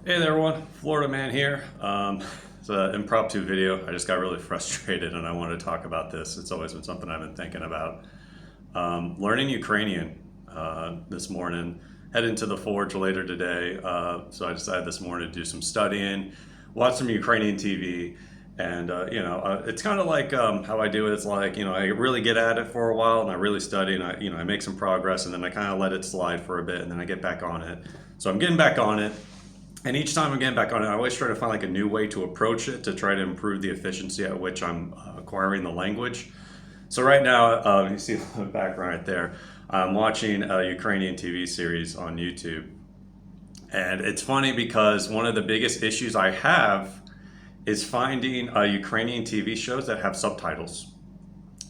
Hey there everyone, Florida Man here. It's an impromptu video. I just got really frustrated and I wanted to talk about this. It's always been something I've been thinking about. Learning Ukrainian this morning, heading to the forge later today. So I decided this morning to do some studying, watch some Ukrainian TV. And it's kind of like how I do it. It's like I really get at it for a while, and I really study, and I make some progress, and then I kind of let it slide for a bit, and then I get back on it. So I'm getting back on it, and each time I'm getting back on it, I always try to find like a new way to approach it to try to improve the efficiency at which I'm acquiring the language. So right now, you see the background right there. I'm watching a Ukrainian TV series on YouTube, and it's funny because one of the biggest issues I have is finding Ukrainian TV shows that have subtitles.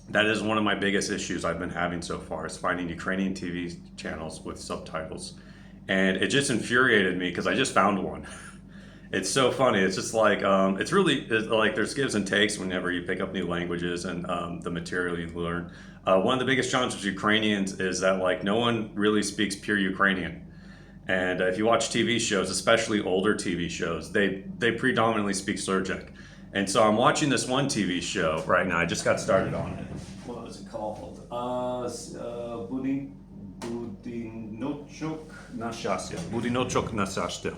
That is one of my biggest issues I've been having so far, is finding Ukrainian TV channels with subtitles. And it just infuriated me because I just found one. It's so funny. It's just like, it's like there's gives and takes whenever you pick up new languages and the material you learn. One of the biggest challenges with Ukrainians is that like no one really speaks pure Ukrainian. And if you watch TV shows, especially older TV shows, they predominantly speak Serdjyk. And so I'm watching this one TV show right now. I just got started on it. What was it called? Budinochok Nashastya. Budinochok Nashastya.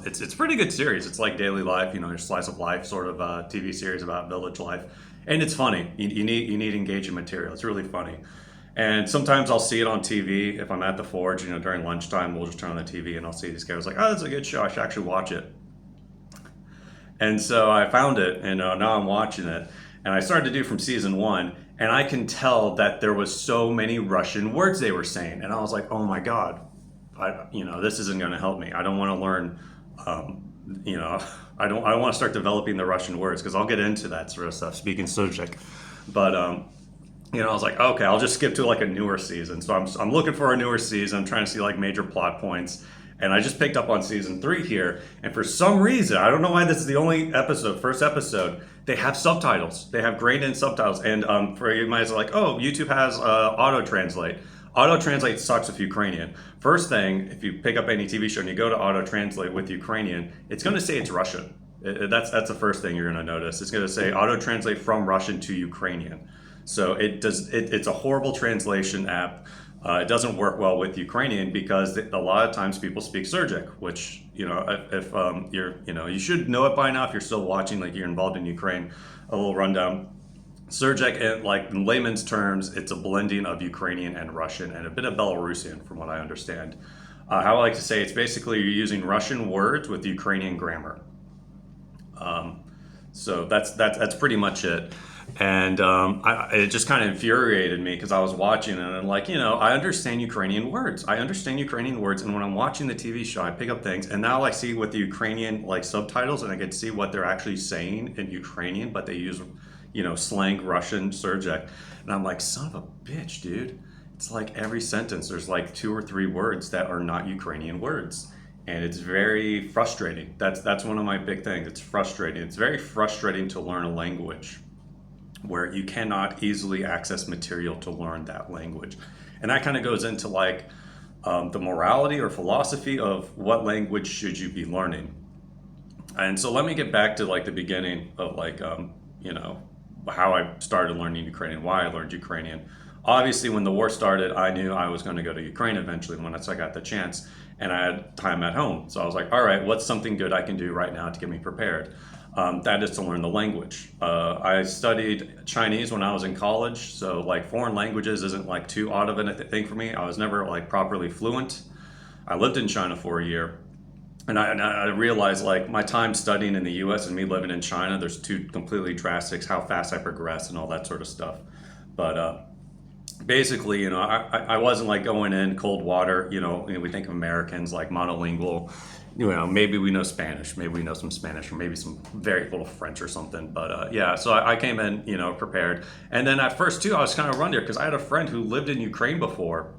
It's a pretty good series. It's like daily life, your slice of life sort of TV series about village life. And it's funny. You need engaging material. It's really funny. And sometimes I'll see it on TV if I'm at the forge, during lunchtime, we'll just turn on the TV and I'll see these guys like, oh, that's a good show. I should actually watch it. And so I found it and now I'm watching it. And I started to do from season 1 and I can tell that there was so many Russian words they were saying. And I was like, oh my God, this isn't going to help me. I don't want to learn, I don't want to start developing the Russian words because I'll get into that sort of stuff, speaking Serdjyk. But, I was like, okay, I'll just skip to like a newer season. So I'm looking for a newer season. I'm trying to see like major plot points. And I just picked up on season 3 here. And for some reason, I don't know why this is the only first episode, they have subtitles. They have grained in subtitles. And for you might say like, oh, YouTube has auto-translate. Auto-translate sucks with Ukrainian. First thing, if you pick up any TV show and you go to auto-translate with Ukrainian, it's going to say it's Russian. That's the first thing you're going to notice. It's going to say auto-translate from Russian to Ukrainian. So it's a horrible translation app. It doesn't work well with Ukrainian because a lot of times people speak Serdjyk, which, if you should know it by now if you're still watching, like you're involved in Ukraine. A little rundown. Serdjyk, like in layman's terms, it's a blending of Ukrainian and Russian and a bit of Belarusian from what I understand. How I like to say it's basically you're using Russian words with Ukrainian grammar. So that's pretty much it. And it just kind of infuriated me because I was watching and I'm like, I understand Ukrainian words. And when I'm watching the TV show, I pick up things and now I see with the Ukrainian like subtitles and I can see what they're actually saying in Ukrainian, but they use, slang Russian Serdjyk. And I'm like, son of a bitch, dude. It's like every sentence, there's like 2 or 3 words that are not Ukrainian words. And it's very frustrating. That's one of my big things. It's frustrating. It's very frustrating to learn a language where you cannot easily access material to learn that language. And that kind of goes into like the morality or philosophy of what language should you be learning. And so let me get back to like the beginning of like, how I started learning Ukrainian, why I learned Ukrainian. Obviously, when the war started, I knew I was going to go to Ukraine eventually once I got the chance and I had time at home. So I was like, all right, what's something good I can do right now to get me prepared? That is to learn the language. I studied Chinese when I was in college, so like foreign languages isn't like too odd of a thing for me. I was never like properly fluent. I lived in China for a year, and I realized like my time studying in the U.S. and me living in China, there's 2 completely drastic, how fast I progress and all that sort of stuff. But basically, I wasn't like going in cold water. We think of Americans like monolingual. Maybe we know Spanish, maybe we know some Spanish, or maybe some very little French or something. But so I came in, prepared. And then at first too, I was kind of run there because I had a friend who lived in Ukraine before.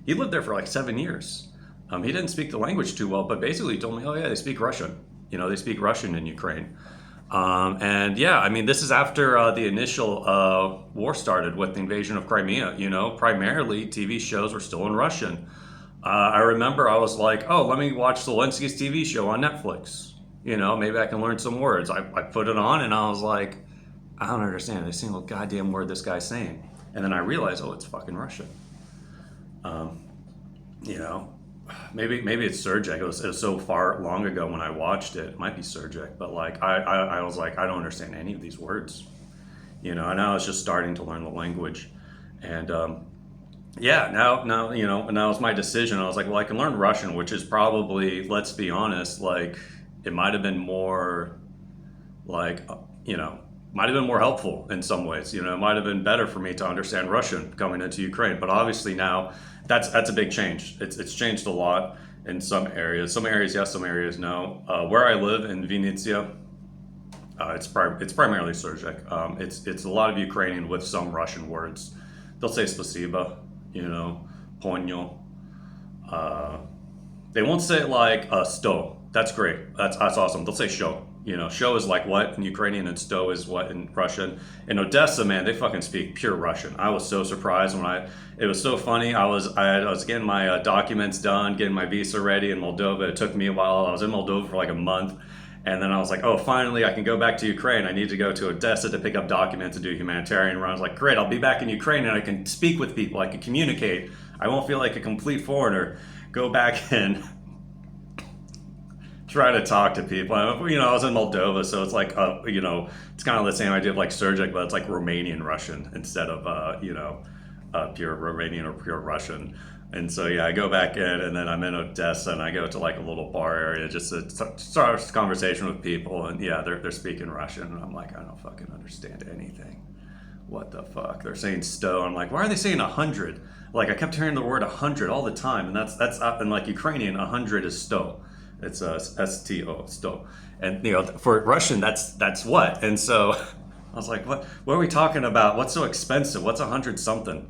He lived there for like 7 years. He didn't speak the language too well, but basically he told me, oh yeah, they speak Russian. They speak Russian in Ukraine. And yeah, I mean, this is after the initial war started with the invasion of Crimea. Primarily TV shows were still in Russian. I remember I was like, oh, let me watch Zelensky's TV show on Netflix. You know, maybe I can learn some words. I put it on and I was like, I don't understand a single goddamn word this guy's saying. And then I realized, oh, it's fucking Russian. Um, you know, maybe it's Serdjyk. It was so far long ago when I watched it. It might be Serdjyk, but like I was like, I don't understand any of these words. You know, and I was just starting to learn the language. And yeah, now you know, and that was my decision. I was like, well, I can learn Russian, which is probably, let's be honest, like it might have been more like you know, might have been more helpful in some ways. You know, it might have been better for me to understand Russian coming into Ukraine. But obviously now that's a big change. It's changed a lot in some areas. Some areas yes, some areas no. Where I live in Vinnytsia, it's primarily Serdjyk. It's a lot of Ukrainian with some Russian words. They'll say spasiba, you know, ponyo. Uh, they won't say like sto. That's great. That's awesome. They'll say show. You know, show is like what in Ukrainian and sto is what in Russian. In Odessa, man, they fucking speak pure Russian. I was so surprised when it was so funny. I was getting my documents done, getting my visa ready in Moldova. It took me a while. I was in Moldova for like a month. And then I was like, oh, finally, I can go back to Ukraine. I need to go to Odessa to pick up documents and do a humanitarian run. I was like, great, I'll be back in Ukraine and I can speak with people. I can communicate. I won't feel like a complete foreigner. Go back and try to talk to people. You know, I was in Moldova, so it's like, you know, it's kind of the same idea of like Serdjyk, but it's like Romanian Russian instead of, you know, pure Romanian or pure Russian. And so yeah, I go back in, and then I'm in Odessa, and I go to like a little bar area just to start a conversation with people, and yeah, they're speaking Russian, and I'm like, I don't fucking understand anything. What the fuck? They're saying sto. I'm like, why are they saying 100? Like I kept hearing the word 100 all the time, and that's in like Ukrainian, 100 is sto. It's sto, sto, and you know for Russian that's what. And so I was like, what are we talking about? What's so expensive? What's 100 something?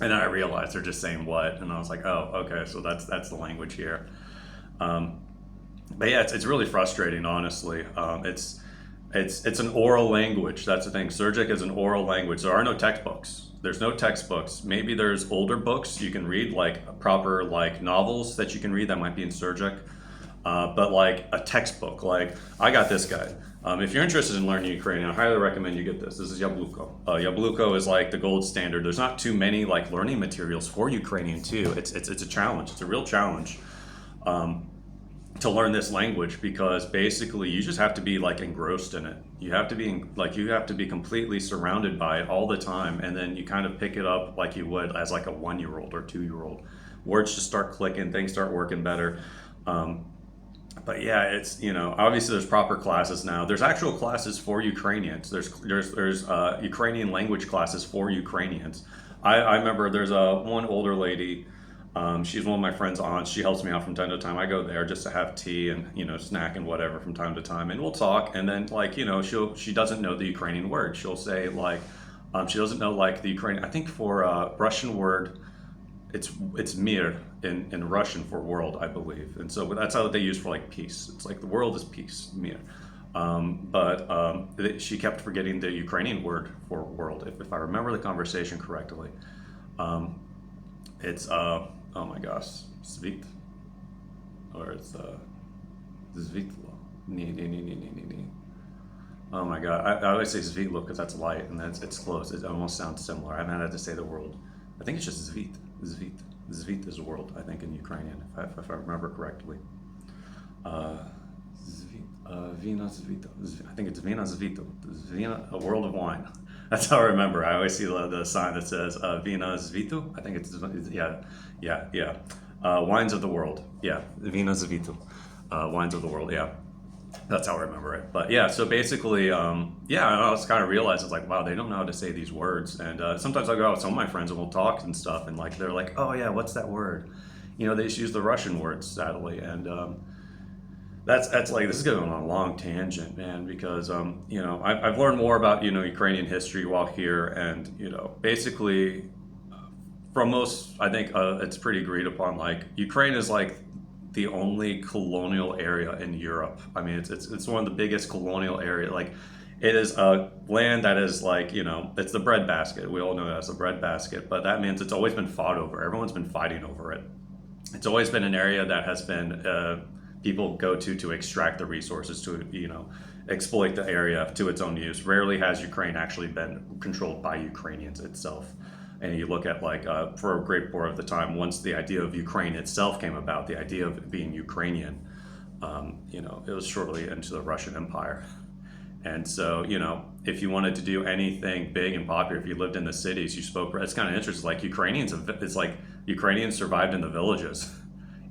And then I realized they're just saying what, and I was like, oh, okay, so that's the language here. Um, but yeah, it's really frustrating, honestly. It's an oral language. That's the thing. Serdjyk is an oral language. There are no textbooks. There's no textbooks. Maybe there's older books you can read, like proper like novels that you can read that might be in Serdjyk. But like a textbook, like I got this guide. If you're interested in learning Ukrainian, I highly recommend you get this. This is Yabluko. Yabluko is like the gold standard. There's not too many like learning materials for Ukrainian too. It's a challenge. It's a real challenge to learn this language because basically you just have to be like engrossed in it. You have to be you have to be completely surrounded by it all the time, and then you kind of pick it up like you would as like a 1-year-old or 2-year-old. Words just start clicking, things start working better. But yeah, it's you know obviously there's proper classes now. There's actual classes for Ukrainians. There's Ukrainian language classes for Ukrainians. I remember there's one older lady. She's one of my friend's aunts. She helps me out from time to time. I go there just to have tea and you know snack and whatever from time to time, and we'll talk. And then like you know she doesn't know the Ukrainian word. She'll say like she doesn't know like the Ukrainian. I think for Russian word it's mir in Russian for world, I believe, and so that's how they use for like peace. It's like the world is peace, mir. She kept forgetting the Ukrainian word for world. If I remember the conversation correctly, it's oh my gosh, svit, or it's zvitlo. Oh my god, I always say zvitlo because that's light, and it's close. It almost sounds similar. I haven't had to say the world. I think it's just zvit. Zvit. Zvit is a world, I think, in Ukrainian, if I remember correctly. Vina zvito. I think it's vina zvito. Vina, a world of wine. That's how I remember. I always see the sign that says vina zvito. I think it's yeah. Wines of the world. Yeah, vina zvito. Wines of the world. Yeah. That's how I remember it. But yeah, so basically, yeah, I was kind of realizing, like, wow, they don't know how to say these words. And sometimes I go out with some of my friends and we'll talk and stuff. And like, they're like, oh yeah, what's that word? You know, they just use the Russian words, sadly. And that's like, this is going on a long tangent, man, because, you know, I've learned more about, you know, Ukrainian history while here. And, you know, basically from most, I think it's pretty agreed upon, like, Ukraine is like the only colonial area in Europe. I mean, it's one of the biggest colonial area. Like, it is a land that is like, you know, it's the breadbasket. We all know that's the breadbasket, but that means it's always been fought over. Everyone's been fighting over it. It's always been an area that has been people go to extract the resources, to exploit the area to its own use. Rarely has Ukraine actually been controlled by Ukrainians itself. And you look at like for a great part of the time, once the idea of Ukraine itself came about, the idea of being Ukrainian, it was shortly into the Russian Empire. And so, if you wanted to do anything big and popular, if you lived in the cities, you spoke. It's kind of interesting. Like Ukrainians, it's like Ukrainians survived in the villages.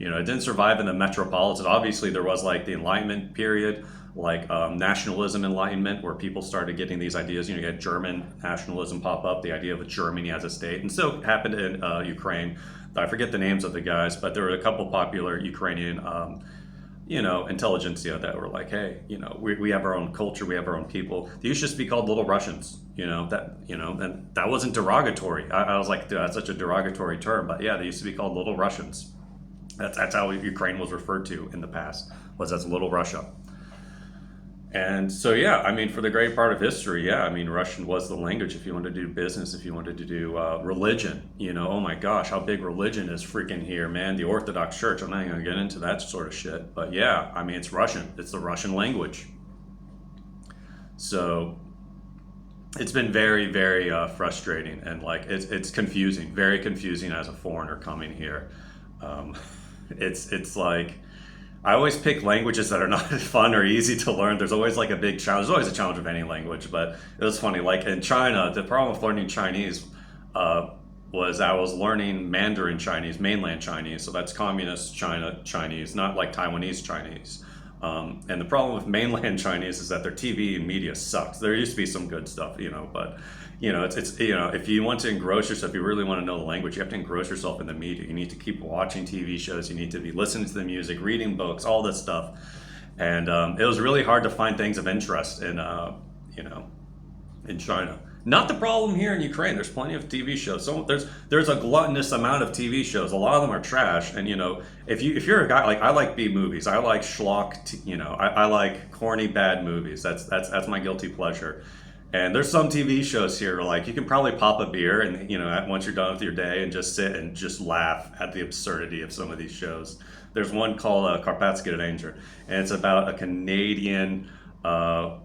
It didn't survive in the metropolitan. Obviously, there was like the Enlightenment period, like nationalism enlightenment, where people started getting these ideas. You had German nationalism pop up, the idea of a Germany as a state. And so it happened in Ukraine. I forget the names of the guys, but there were a couple popular Ukrainian intelligentsia that were like, hey, we have our own culture, we have our own people. They used to just be called Little Russians, and that wasn't derogatory. I was like, dude, that's such a derogatory term, but yeah, they used to be called Little Russians. That's how Ukraine was referred to in the past, was as Little Russia. And so, yeah, I mean, for the great part of history, yeah, I mean, Russian was the language if you wanted to do business, if you wanted to do religion. Oh my gosh, how big religion is freaking here, man. The Orthodox Church, I'm not even going to get into that sort of shit. But yeah, I mean, it's Russian. It's the Russian language. So it's been very, very frustrating. And like, it's confusing, very confusing as a foreigner coming here. It's like, I always pick languages that are not fun or easy to learn. There's always like a big challenge. There's always a challenge with any language, but it was funny. Like in China, the problem with learning Chinese was I was learning Mandarin Chinese, mainland Chinese. So that's communist China Chinese, not like Taiwanese Chinese. And the problem with mainland Chinese is that their TV and media sucks. There used to be some good stuff, but it's if you want to engross yourself, if you really want to know the language, you have to engross yourself in the media. You need to keep watching TV shows. You need to be listening to the music, reading books, all this stuff. And it was really hard to find things of interest in China. Not the problem here in Ukraine. There's plenty of TV shows. So there's a gluttonous amount of TV shows. A lot of them are trash. And if you're a guy, like I like B movies, I like schlock. I like corny bad movies. That's my guilty pleasure. And there's some TV shows here like you can probably pop a beer and once you're done with your day and just sit and just laugh at the absurdity of some of these shows. There's one called Karpatska Ranger, and it's about a Canadian a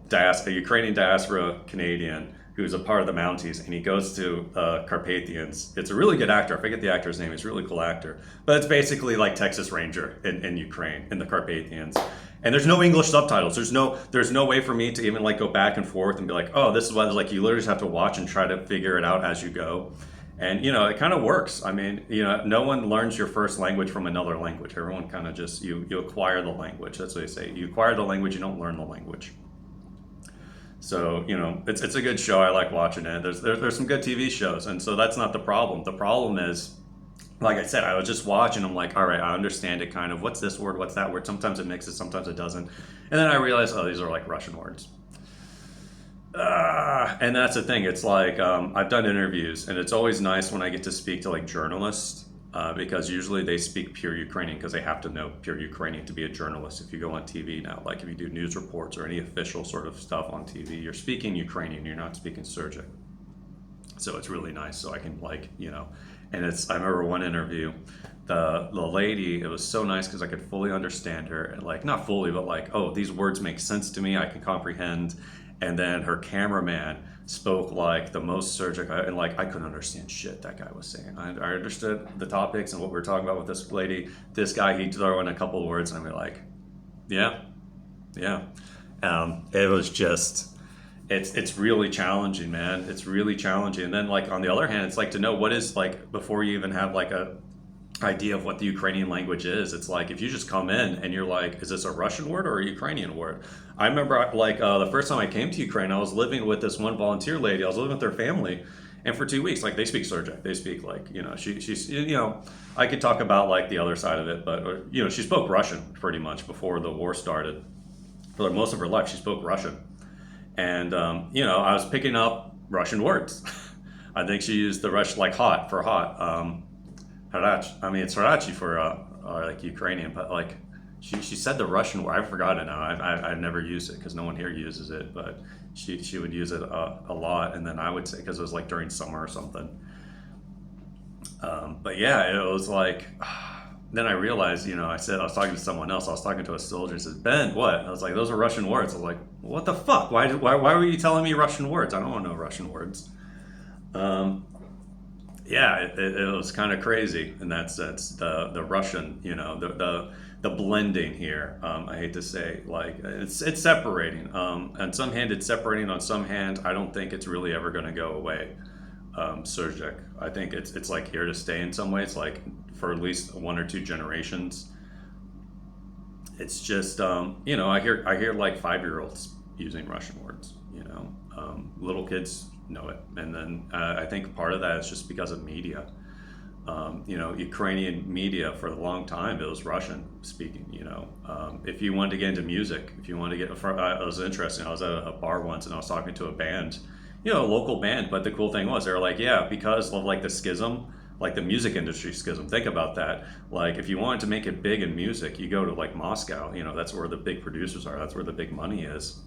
Ukrainian diaspora Canadian who's a part of the Mounties, and he goes to Carpathians. It's a really good actor. I forget the actor's name. He's a really cool actor. But it's basically like Texas Ranger in Ukraine, in the Carpathians. And there's no English subtitles. There's no way for me to even like go back and forth and be like, oh, this is what it's like. You literally just have to watch and try to figure it out as you go. And it kind of works. I mean, no one learns your first language from another language. Everyone kind of just you acquire the language. That's what they say. You acquire the language. You don't learn the language. So it's a good show. I like watching it. There's some good TV shows, and so that's not the problem. The problem is, like I said, I was just watching. I'm like, all right, I understand it kind of. What's this word? What's that word? Sometimes it mixes, sometimes it doesn't. And then I realized, oh, these are like Russian words. And that's the thing. It's like I've done interviews, and it's always nice when I get to speak to like journalists. Because usually they speak pure Ukrainian because they have to know pure Ukrainian to be a journalist. If you go on TV now, like if you do news reports or any official sort of stuff on TV, you're speaking Ukrainian, you're not speaking Serdjyk. So it's really nice. So I can and I remember one interview, the lady, it was so nice because I could fully understand her, and like not fully, but like, oh, these words make sense to me, I can comprehend. And then her cameraman spoke like the most Serdjyk, and like I couldn't understand shit that guy was saying. I understood the topics and what we were talking about with this lady. This guy, he'd throw in a couple of words, and I'd be like, yeah. It was just, it's really challenging, man. It's really challenging. And then like on the other hand, it's like to know what is like before you even have like a idea of what the Ukrainian language is. It's like if you just come in and you're like, is this a Russian word or a Ukrainian word? I remember like the first time I came to Ukraine, I was living with this one volunteer lady. I was living with their family, and for 2 weeks, like they speak Serdjyk. They speak like she's I could talk about like the other side of it, but she spoke Russian pretty much before the war started. For like most of her life, she spoke Russian, and I was picking up Russian words. I think she used the Russian like hot for hot. Harach. I mean, it's Harachi for like Ukrainian, but like she said the Russian word. I forgot it now. I've never used it because no one here uses it, but she would use it a lot. And then I would say because it was like during summer or something. But yeah, it was like then I realized, I was talking to someone else. I was talking to a soldier. He said, "Ben, what?" I was like, "Those are Russian words." I was like, "What the fuck? Why were you telling me Russian words? I don't want to know Russian words." Um, yeah, it was kind of crazy in that sense. The Russian, the blending here. I hate to say, like it's separating. On some hand, it's separating. On some hand, I don't think it's really ever going to go away. Serdjyk, I think it's like here to stay in some ways. Like for at least one or two generations. It's just I hear like 5-year-olds using Russian words. Little kids know it, and then I think part of that is just because of media. Ukrainian media for a long time, it was Russian speaking. If you wanted to get into music, if you wanted to get, it was interesting. I was at a bar once and I was talking to a band, a local band. But the cool thing was they were like, yeah, because of like the schism, like the music industry schism. Think about that. Like if you wanted to make it big in music, you go to like Moscow. That's where the big producers are. That's where the big money is.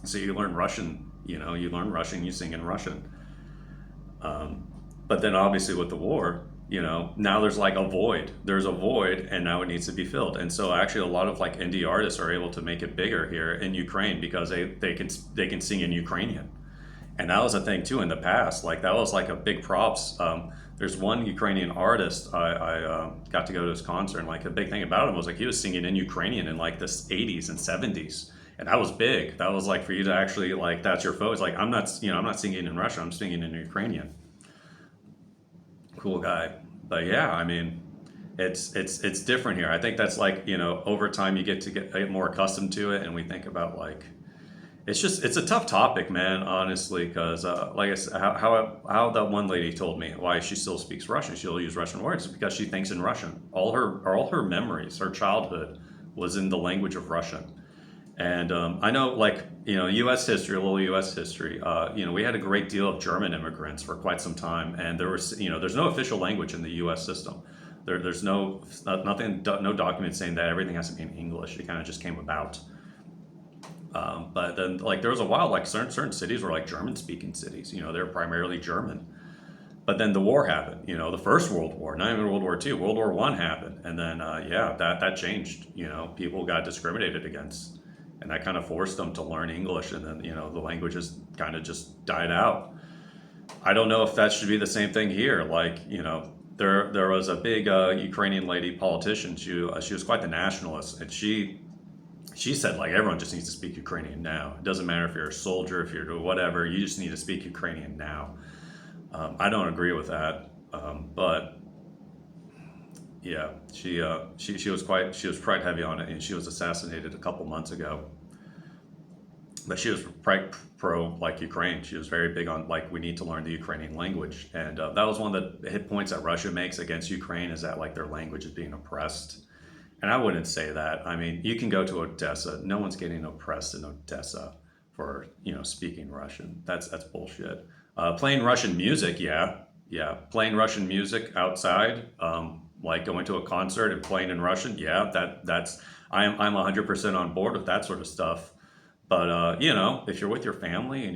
So you learn Russian. You learn Russian. You sing in Russian. But then obviously with the war, now there's like a void. There's a void, and now it needs to be filled. And so actually, a lot of like indie artists are able to make it bigger here in Ukraine because they can sing in Ukrainian. And that was a thing too in the past. Like that was like a big props. There's one Ukrainian artist I got to go to his concert, and like the big thing about him was like he was singing in Ukrainian in like the 80s and 70s. And that was big. That was like for you to actually like that's your foe. It's like I'm not singing in Russian. I'm singing in Ukrainian. Cool guy. But yeah, I mean, it's different here. I think that's like over time you get more accustomed to it, and we think about like it's a tough topic, man. Honestly, because like I said, how that one lady told me why she still speaks Russian, she'll use Russian words is because she thinks in Russian. All her memories, her childhood was in the language of Russian. And I know, like, U.S. history, a little U.S. history. We had a great deal of German immigrants for quite some time, and there's no official language in the U.S. system. There's nothing, no document saying that everything has to be in English. It kind of just came about. But then, like, there was a while, like, certain cities were like German-speaking cities. They're primarily German. But then the war happened. The First World War, not even World War II, World War One happened, and then that changed. People got discriminated against, and that kind of forced them to learn English, and then the languages kind of just died out. I don't know if that should be the same thing here. Like there was a big Ukrainian lady politician. She was quite the nationalist, and she said like everyone just needs to speak Ukrainian now. It doesn't matter if you're a soldier, if you're whatever, you just need to speak Ukrainian now. I don't agree with that, but yeah, she was quite heavy on it, and she was assassinated a couple months ago. But she was pro like Ukraine. She was very big on like we need to learn the Ukrainian language, and that was one of the hit points that Russia makes against Ukraine is that like their language is being oppressed. And I wouldn't say that. I mean, you can go to Odessa. No one's getting oppressed in Odessa for speaking Russian. That's bullshit. Playing Russian music, yeah, yeah. Playing Russian music outside, like going to a concert and playing in Russian, yeah. That's I'm 100% on board with that sort of stuff. But if you're with your family and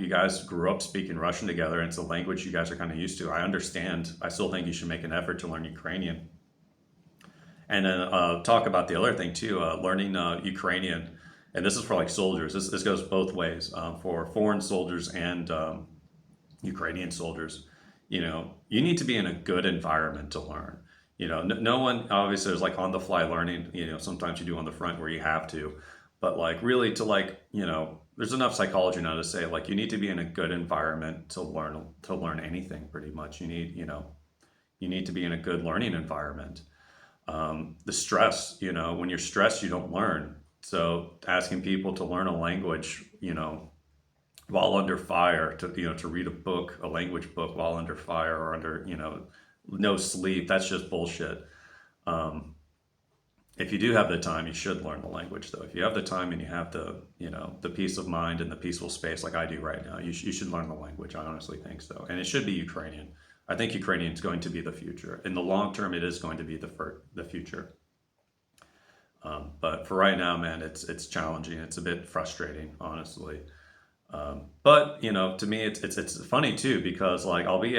you guys grew up speaking Russian together, and it's a language you guys are kind of used to, I understand. I still think you should make an effort to learn Ukrainian. And then talk about the other thing too, learning Ukrainian. And this is for like soldiers. This goes both ways for foreign soldiers and Ukrainian soldiers. You need to be in a good environment to learn. No one obviously is like on the fly learning. Sometimes you do on the front where you have to, but like really to like there's enough psychology now to say like you need to be in a good environment to learn anything pretty much. You need to be in a good learning environment. The stress, when you're stressed, you don't learn. So asking people to learn a language, while under fire, to read a language book while under fire or under, no sleep, that's just bullshit. Um, if you do have the time, you should learn the language though. If you have the time and you have the peace of mind and the peaceful space like I do right now, you should learn the language. I honestly think so. And it should be Ukrainian. I think Ukrainian is going to be the future. In the long term, it is going to be the future. But for right now, man, it's challenging. It's a bit frustrating, honestly. But to me, it's funny too because like I'll be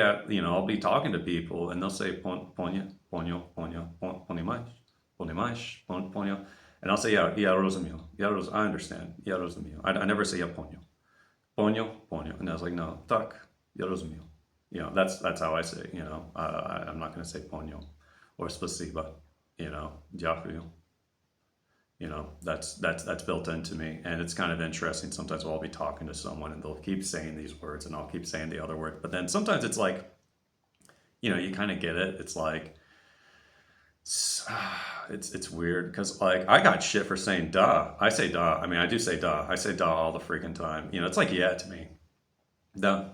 talking to people and they'll say ponya, ponyo, ponyo, pony mais, ponyo, and I'll say yeah rozumio, I understand, yeah rozumio. I never say yeah ponyo, and I was like no tak, yeah rozumio. That's how I say it. I'm not gonna say ponyo or spasiba. Dziękuję. That's built into me, and it's kind of interesting. Sometimes I'll be talking to someone and they'll keep saying these words and I'll keep saying the other word, but then sometimes it's like you kind of get it. It's like it's weird because like I got shit for saying duh. I say duh. I mean, I do say duh. I say duh all the freaking time. It's like yeah to me. Duh.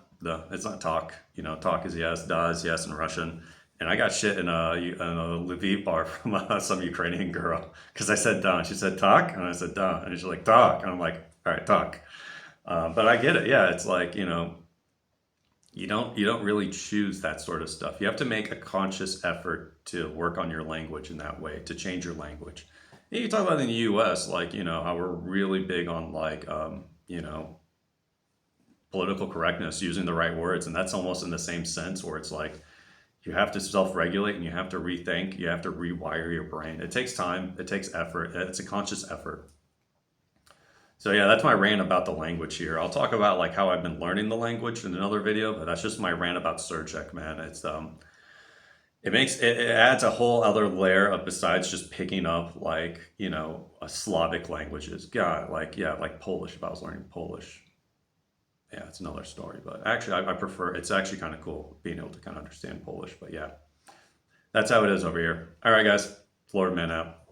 It's not talk. Talk is yes, duh is yes in Russian. And I got shit in a Lviv bar from some Ukrainian girl because I said duh. And she said talk, and I said duh, and she's like talk, and I'm like all right, talk. But I get it. Yeah, it's like you don't really choose that sort of stuff. You have to make a conscious effort to work on your language in that way, to change your language. You talk about in the U.S. like how we're really big on like political correctness, using the right words, and that's almost in the same sense where it's like you have to self-regulate and you have to rethink, you have to rewire your brain. It takes time, it takes effort, it's a conscious effort. So yeah, that's my rant about the language here. I'll talk about like how I've been learning the language in another video, but that's just my rant about Serdjyk, man. It adds a whole other layer of besides just picking up like a Slavic languages. God, like yeah, like Polish. If I was learning Polish, yeah, it's another story. But actually, I prefer. It's actually kind of cool being able to kind of understand Polish. But yeah, that's how it is over here. All right, guys, Florida man out.